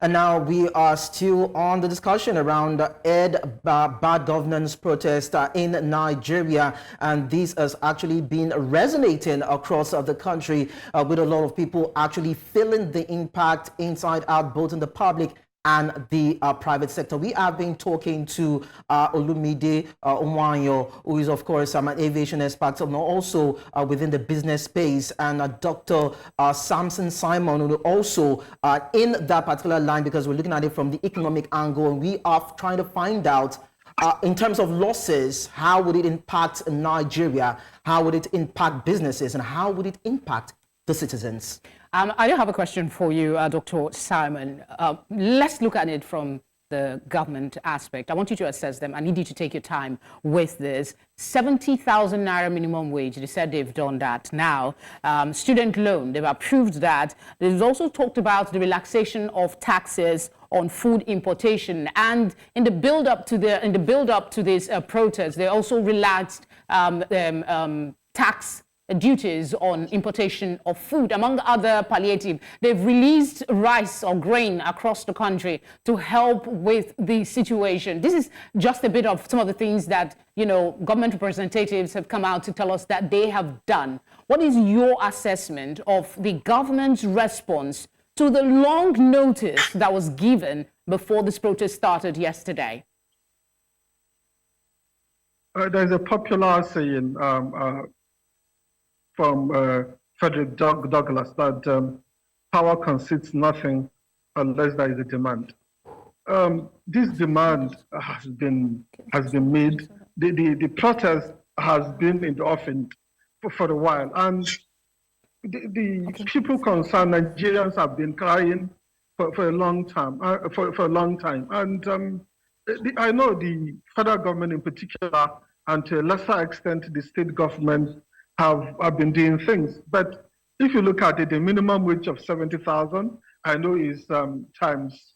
And now we are still on the discussion around bad governance protest in Nigeria. And this has actually been resonating across the country with a lot of people actually feeling the impact inside out, both in the public and the private sector. We have been talking to Olumide Ohunayo, who is, of course, an aviation expert, and also within the business space, and Dr. Samson Simon, who also in that particular line, because we're looking at it from the economic angle, and we are trying to find out in terms of losses, how would it impact Nigeria, how would it impact businesses, and how would it impact the citizens? I do have a question for you, Dr. Simon. Let's look at it from the government aspect. I want you to assess them. I need you to take your time with this. 70,000 naira minimum wage. They said they've done that now. Student loan, they've approved that. They've also talked about the relaxation of taxes on food importation, and in the build-up to this protest, they also relaxed tax duties on importation of food, among other palliative. They've released rice or grain across the country to help with the situation. This is just a bit of some of the things that, you know, government representatives have come out to tell us that they have done. What is your assessment of the government's response to the long notice that was given before this protest started yesterday? There's a popular saying from Frederick Douglass that power concedes nothing unless there is a demand. This demand has been made. The protest has been in the offing for a while, and the people concerned, Nigerians, have been crying for a long time. And I know the federal government in particular, and to a lesser extent the state government, have been doing things. But if you look at it, the minimum wage of 70,000, I know is times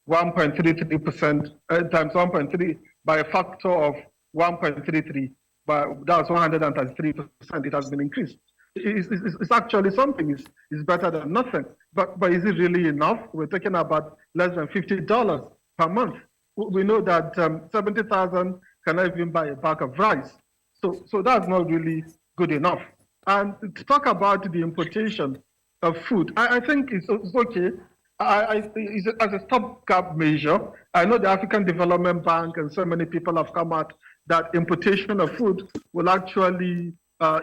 1.33%, times 1.3 by a factor of 1.33, but that's 133%. It has been increased. It's actually something. It's better than nothing. But is it really enough? We're talking about less than $50 per month. We know that 70,000 cannot even buy a bag of rice. So that's not really good enough. And to talk about the importation of food, I think it's okay. It's as a stopgap measure. I know the African Development Bank and so many people have come out that importation of food will actually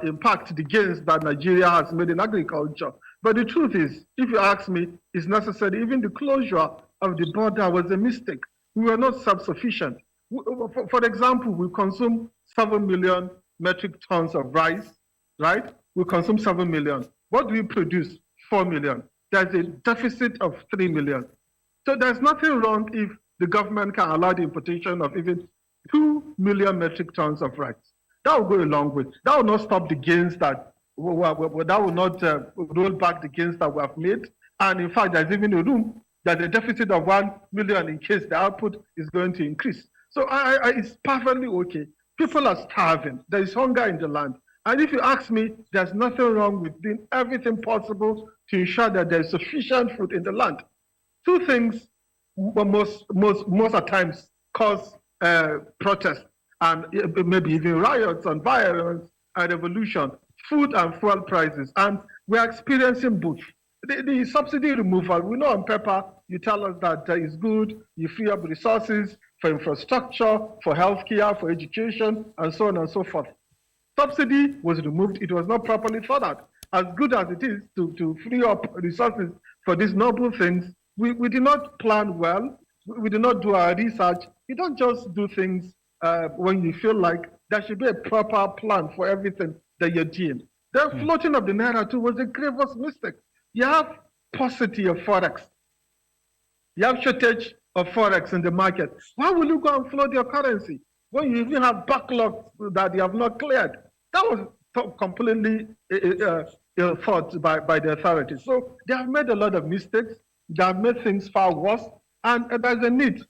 impact the gains that Nigeria has made in agriculture. But the truth is, if you ask me, it's necessary. Even the closure of the border was a mistake. We were not self-sufficient. For example, we consume 7 million metric tons of rice, right? We consume 7 million. What do we produce? 4 million. There's a deficit of 3 million. So there's nothing wrong if the government can allow the importation of even 2 million metric tons of rice. That will go a long way. That will not stop the gains that will not roll back the gains that we have made. And in fact, there's even a room that the deficit of 1 million in case the output is going to increase. So it's perfectly okay. People are starving. There is hunger in the land. And if you ask me, there's nothing wrong with doing everything possible to ensure that there's sufficient food in the land. Two things most at times cause protests and maybe even riots and violence and revolution: food and fuel prices. And we're experiencing both. The subsidy removal, we know on paper, you tell us that it's good, you free up resources for infrastructure, for healthcare, for education, and so on and so forth. Subsidy was removed. It was not properly thought out. As good as it is to free up resources for these noble things, we did not plan well. We did not do our research. You don't just do things when you feel like. There should be a proper plan for everything that you're doing. The floating of the naira too was a grievous mistake. You have paucity of forex. You have shortage of forex in the market. Why will you go and float your currency when you even have backlogs that you have not cleared? That was completely thought by the authorities. So they have made a lot of mistakes. They have made things far worse. And there's a need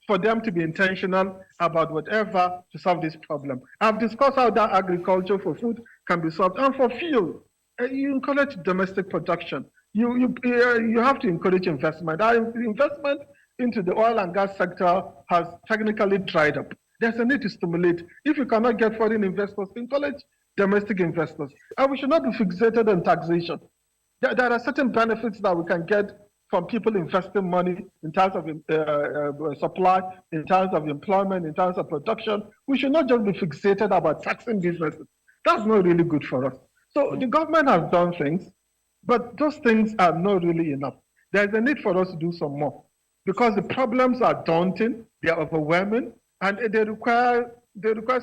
for them to be intentional about whatever to solve this problem. I've discussed how that agriculture for food can be solved. And for fuel, you encourage domestic production. you have to encourage investment. Our investment into the oil and gas sector has technically dried up. There's a need to stimulate. If you cannot get foreign investors, encourage domestic investors. And we should not be fixated on taxation. There are certain benefits that we can get from people investing money in terms of supply, in terms of employment, in terms of production. We should not just be fixated about taxing businesses. That's not really good for us. So the government has done things, but those things are not really enough. There's a need for us to do some more because the problems are daunting, they are overwhelming, and they require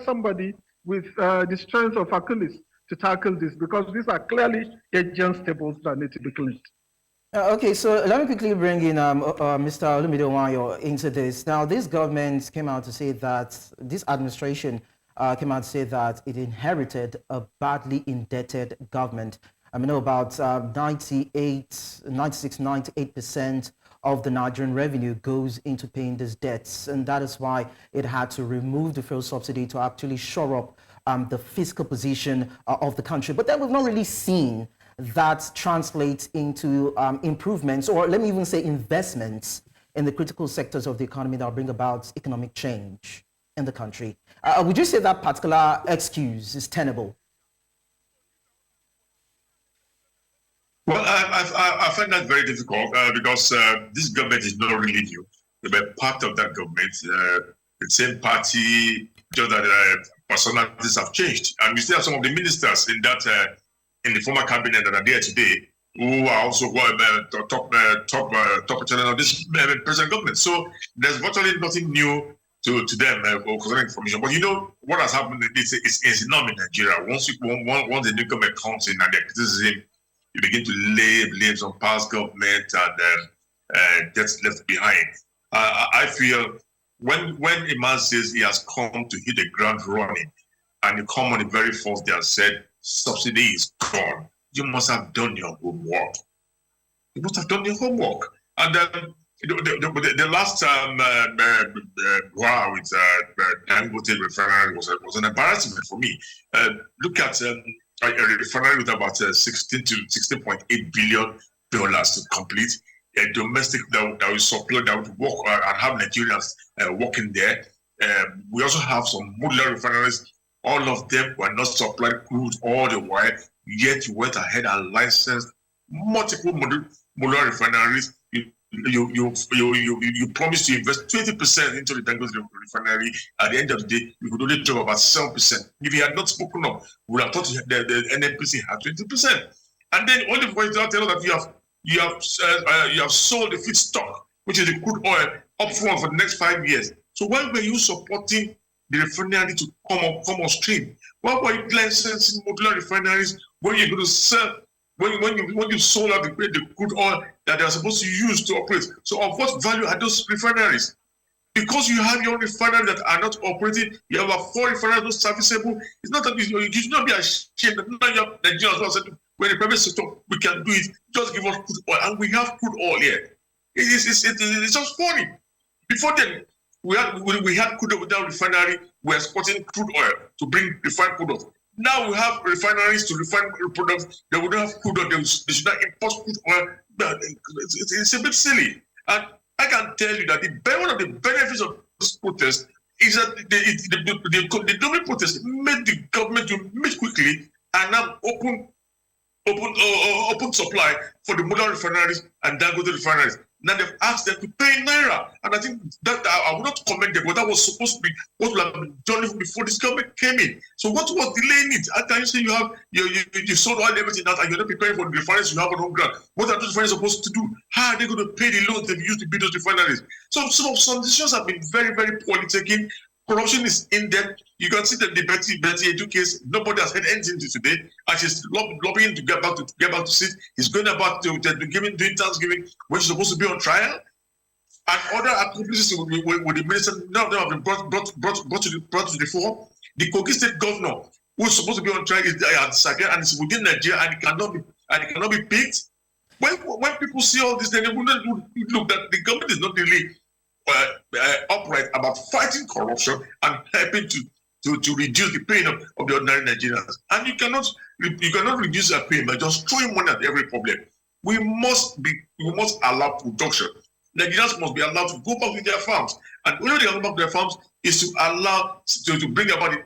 somebody with the strength of Achilles to tackle this, because these are clearly agent stables that need to be cleaned. Okay, so let me quickly bring in Mr. Olumide Ohunayo into this. Now, this government came out to say that, this administration came out to say that it inherited a badly indebted government. I mean, about 98% of the Nigerian revenue goes into paying these debts, and that is why it had to remove the fuel subsidy to actually shore up the fiscal position of the country. But then we've not really seen that translates into improvements, or let me even say investments in the critical sectors of the economy that will bring about economic change in the country. Would you say that particular excuse is tenable? Well, I find that very difficult because this government is not really new. They were part of that government, the same party, just that personalities have changed. And we still have some of the ministers in that in the former cabinet that are there today who are also top channel of this present government. So there's virtually nothing new to them concerning information. But you know what has happened is enormous in Nigeria. Once the new government comes in and the criticism, you begin to lay blames on past government and gets left behind. I feel when a man says he has come to hit the ground running, and you come on the very first day and said subsidy is gone, you must have done your homework. You must have done your homework. And the last wow with Dangote refinery was an embarrassment for me. Look at a refinery with about 16 to 16.8 billion dollars to complete. A domestic that will supply, that would work and have Nigerians working there. We also have some modular refineries. All of them were not supplied crude all the while, yet you went ahead and licensed multiple modular refineries. You promised to invest 20% into the Dangote refinery. At the end of the day, you could only drop about 7%. If you had not spoken up, we would have thought the NNPC had 20%. And then only for you to tell us that you have sold the feedstock, which is the crude oil, upfront for the next 5 years. So why were you supporting the refinery to come on stream? Why were you licensing modular refineries when you're going to sell, when you sold out the crude oil that they are supposed to use to operate? So of what value are those refineries? Because you have your own refineries that are not operating, you have about 4 refineries not serviceable. It's not that you should not be ashamed that now you have Nigerians said, when the private sector, we can do it, just give us crude oil. And we have crude oil here. It's just funny. Before then, we had crude oil without refinery. We're exporting crude oil to bring refined products. Now we have refineries to refine products. They would have crude oil. They should not import crude oil. It's a bit silly. And I can tell you that one of the benefits of this protest is that the government protest made the government to meet quickly and now open supply for the modular refineries and Dangote refineries. Now they've asked them to pay in naira, and I think that I will not comment them, but that was supposed to be what would have been done even before this government came in. So what was delaying it? How can you say you sold all everything out and you're not preparing for the refineries you have on home ground? What are those refineries supposed to do? How are they going to pay the loans they've used to build those refineries? So some decisions have been very, very poorly taken. Corruption is in depth. You can see that the Betty Edu case, nobody has had anything to today, and she's lobbying to get back to sit. He's going about doing Thanksgiving when she's supposed to be on trial. And other accomplices with the minister, none of them have been brought to the fore. The Kogi State governor, who is supposed to be on trial, is and it's within Nigeria, and it cannot be picked. When people see all this, then they will not look that the government is not really upright about fighting corruption and helping to reduce the pain of the ordinary Nigerians. And you cannot reduce their pain by just throwing money at every problem. we must allow production. Nigerians must be allowed to go back to their farms. And the only way they can go back to their farms is to allow, to bring about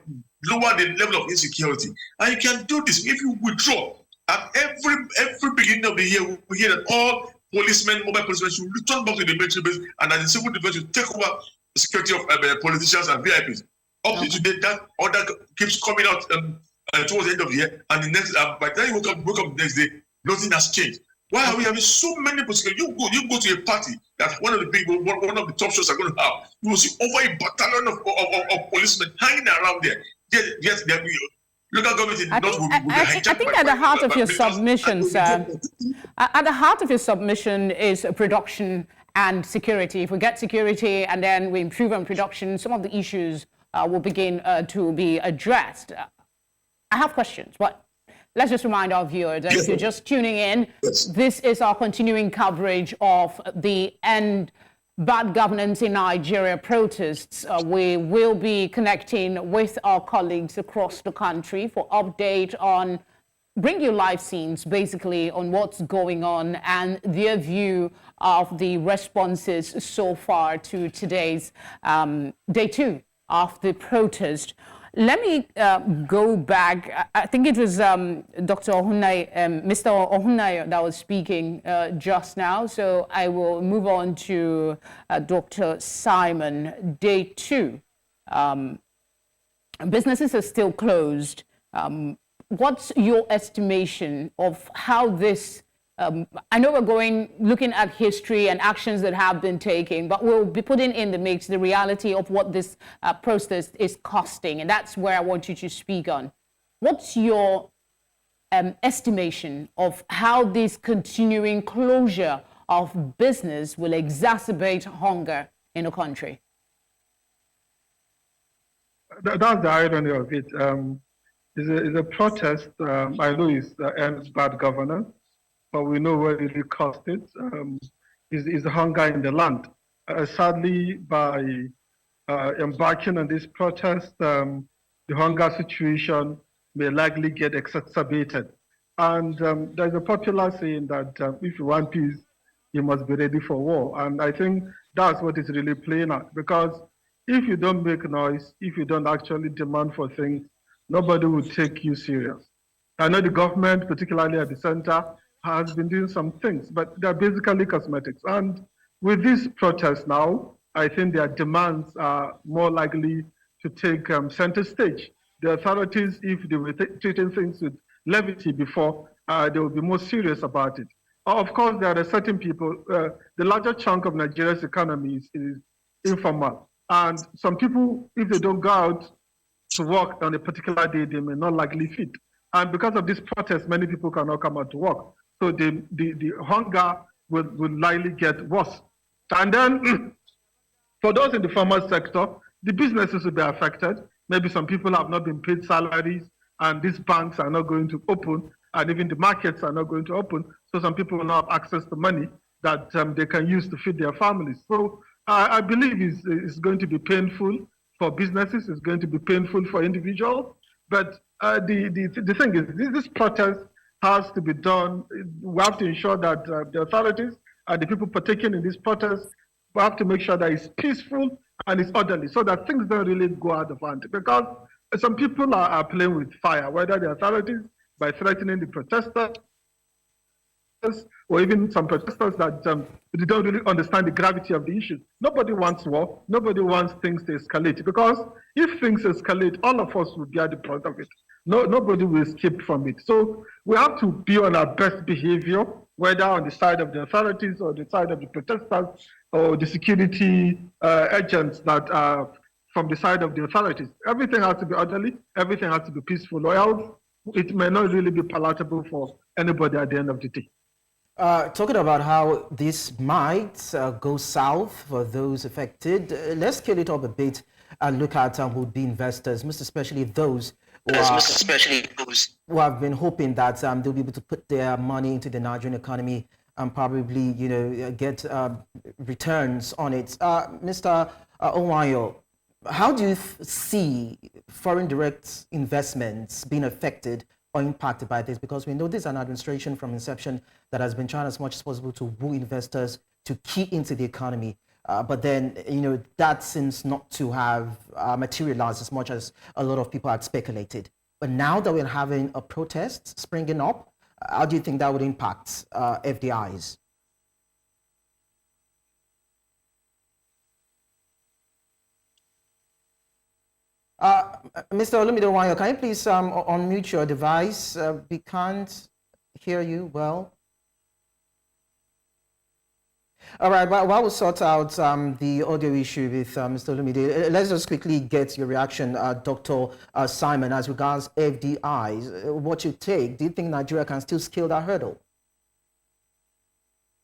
lower the level of insecurity. And you can do this if you withdraw. At every beginning of the year, we hear that all policemen, mobile policemen should return back to the military base, and that the civil defense should take over the security of politicians and VIPs. Up to today, that order keeps coming out towards the end of the year, and the next, by the time you wake up the next day, nothing has changed. Why are we having so many politicians? You go to a party that one of the top shows are going to have. You will see over a battalion of policemen hanging around there. Yes, local government is I think at the heart of your submission, sir, at the heart of your submission is production and security. If we get security and then we improve on production, some of the issues will begin to be addressed. I have questions, but let's just remind our viewers that if you're just tuning in, this is our continuing coverage of the End Bad Governance in Nigeria protests. We will be connecting with our colleagues across the country for update on, bring you live scenes basically on what's going on and their view of the responses so far to today's day 2 of the protest. Let me go back. I think it was Dr. Ohunayo, Mr. Ohunayo that was speaking just now. So I will move on to Dr. Simon. Day 2. Businesses are still closed. What's your estimation of how this, I know we're looking at history and actions that have been taken, but we'll be putting in the mix the reality of what this protest is costing. And that's where I want you to speak on. What's your estimation of how this continuing closure of business will exacerbate hunger in the country? That's the irony of it. It's a protest, I know it's ends bad governance, but we know what it really cost it, is the hunger in the land. Sadly, by embarking on this protest, the hunger situation may likely get exacerbated. And there's a popular saying that if you want peace, you must be ready for war. And I think that's what is really playing out. Because if you don't make noise, if you don't actually demand for things, nobody will take you serious. I know the government, particularly at the center, has been doing some things, but they're basically cosmetics. And with this protest now, I think their demands are more likely to take center stage. The authorities, if they were treating things with levity before, they will be more serious about it. Of course, there are certain people, the larger chunk of Nigeria's economy is informal. And some people, if they don't go out to work on a particular day, they may not likely fit. And because of this protest, many people cannot come out to work. So the hunger will likely get worse. And then for those in the formal sector, the businesses will be affected. Maybe some people have not been paid salaries and these banks are not going to open and even the markets are not going to open. So some people will not have access to money that they can use to feed their families. So I believe it's going to be painful for businesses, it's going to be painful for individuals. But the thing is, this protest has to be done. We have to ensure that the authorities and the people partaking in this protest, we have to make sure that it's peaceful and it's orderly so that things don't really go out of hand. Because some people are playing with fire, whether the authorities by threatening the protesters or even some protesters that they don't really understand the gravity of the issue. Nobody wants war. Nobody wants things to escalate because if things escalate, all of us will be at the front of it. Nobody will escape from it. So we have to be on our best behavior, whether on the side of the authorities or the side of the protesters or the security agents that are from the side of the authorities. Everything has to be orderly. Everything has to be peaceful, or else it may not really be palatable for anybody at the end of the day. Talking about how this might go south for those affected, let's scale it up a bit and look at who would be investors, most especially those who have been hoping that they'll be able to put their money into the Nigerian economy and probably, get returns on it. Mr. Ohunayo, how do you see foreign direct investments being affected or impacted by this? Because we know this is an administration from inception that has been trying as much as possible to woo investors to key into the economy. But then, that seems not to have materialized as much as a lot of people had speculated. But now that we're having a protest springing up, how do you think that would impact FDIs? Mr. Olumide, can you please unmute your device? We can't hear you well. All right, while we sort out the audio issue with Mr. Olumide, let's just quickly get your reaction, Dr. Simon, as regards FDIs. What you take, do you think Nigeria can still scale that hurdle?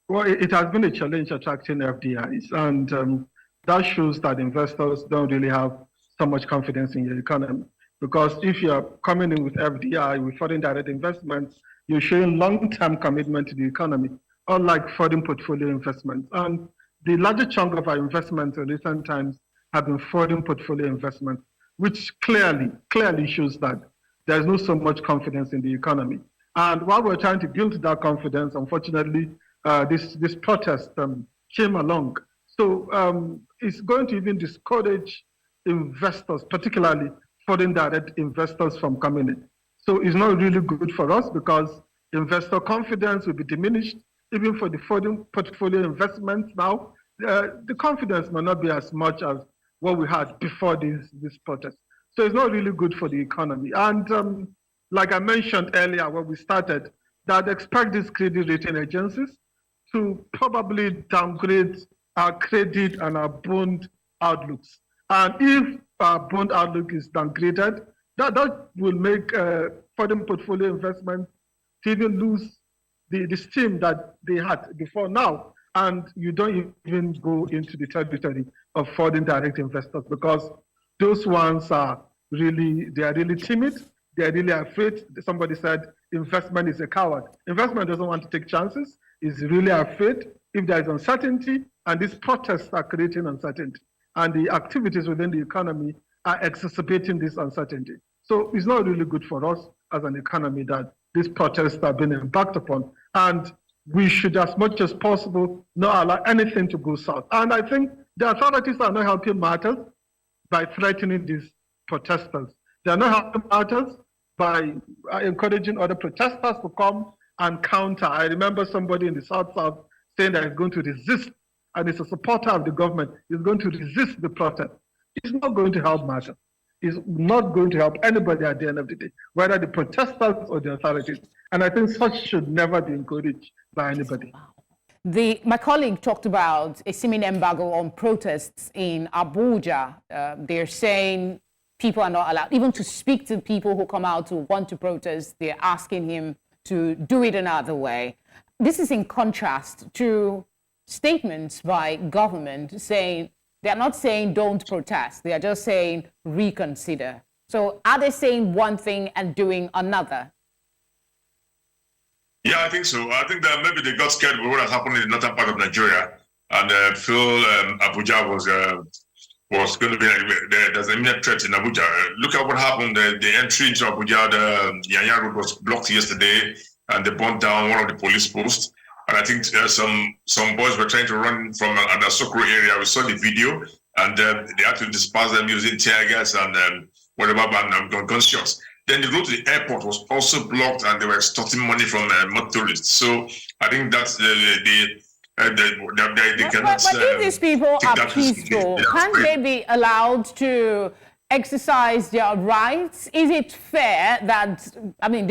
Well, it has been a challenge attracting FDIs, and that shows that investors don't really have so much confidence in your economy. Because if you're coming in with FDI, with foreign direct investments, you're showing long-term commitment to the economy, unlike foreign portfolio investments. And the larger chunk of our investments in recent times have been foreign portfolio investments, which clearly shows that there's not so much confidence in the economy. And while we're trying to build that confidence, unfortunately, this protest came along. So it's going to even discourage investors, particularly foreign direct investors, from coming in. So it's not really good for us because investor confidence will be diminished. Even for the foreign portfolio investments now, the confidence may not be as much as what we had before this protest. So it's not really good for the economy. And like I mentioned earlier when we started, that expect these credit rating agencies to probably downgrade our credit and our bond outlooks. And if our bond outlook is downgraded, that will make foreign portfolio investment to even lose the steam that they had before now. And you don't even go into the territory of foreign direct investors because those ones are really timid. They are really afraid. Somebody said investment is a coward. Investment doesn't want to take chances. It's really afraid if there is uncertainty, and these protests are creating uncertainty. And the activities within the economy are exacerbating this uncertainty. So it's not really good for us as an economy that these protests are being embarked upon. And we should, as much as possible, not allow anything to go south. And I think the authorities are not helping matters by threatening these protesters. They are not helping matters by encouraging other protesters to come and counter. I remember somebody in the South saying that he's going to resist, and is a supporter of the government, is going to resist the protest. It's not going to help matters. It's not going to help anybody at the end of the day, whether the protesters or the authorities. And I think such should never be encouraged by anybody. My colleague talked about a seeming embargo on protests in Abuja. They're saying people are not allowed even to speak to people who come out to want to protest. They're asking him to do it another way. This is in contrast to statements by government saying, they're not saying don't protest, they are just saying reconsider. So are they saying one thing and doing another? Yeah, I think so. I think that maybe they got scared with what has happened in the northern part of Nigeria and feel Abuja was going to be, there's an imminent threat in Abuja. Look at what happened, the entry into Abuja, the Yanya Road was blocked yesterday and they burnt down one of the police posts. And I think some boys were trying to run from an Asokoro area. We saw the video, and they had to disperse them using tear gas and whatever, and gunshots. Then the road to the airport was also blocked, and they were extorting money from motorists. So I think that's they cannot. But if these people are peaceful, can't they be allowed to exercise their rights? Is it fair that, I mean,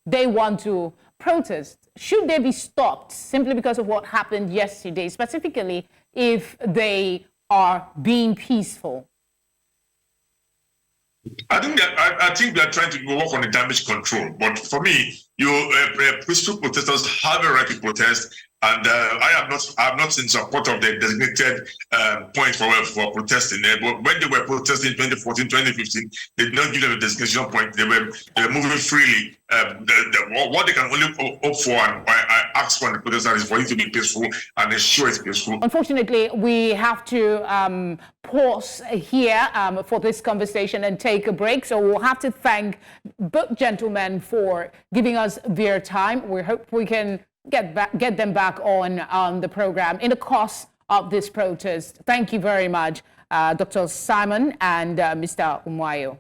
they want to protest? Should they be stopped simply because of what happened yesterday, specifically if they are being peaceful? I think they're trying to work on the damage control. But for me, peaceful protesters have a right to protest. And I am not in support of the designated point for protesting. But when they were protesting in 2014, 2015, they did not give them a designation point. They were moving freely. What they can only hope for and I ask for the protesters is for it to be peaceful and ensure it's peaceful. Unfortunately, we have to pause here for this conversation and take a break. So we'll have to thank both gentlemen for giving us their time. We hope we can get them back on the program in the course of this protest. Thank you very much, Dr. Simon and Mr. Ohunayo.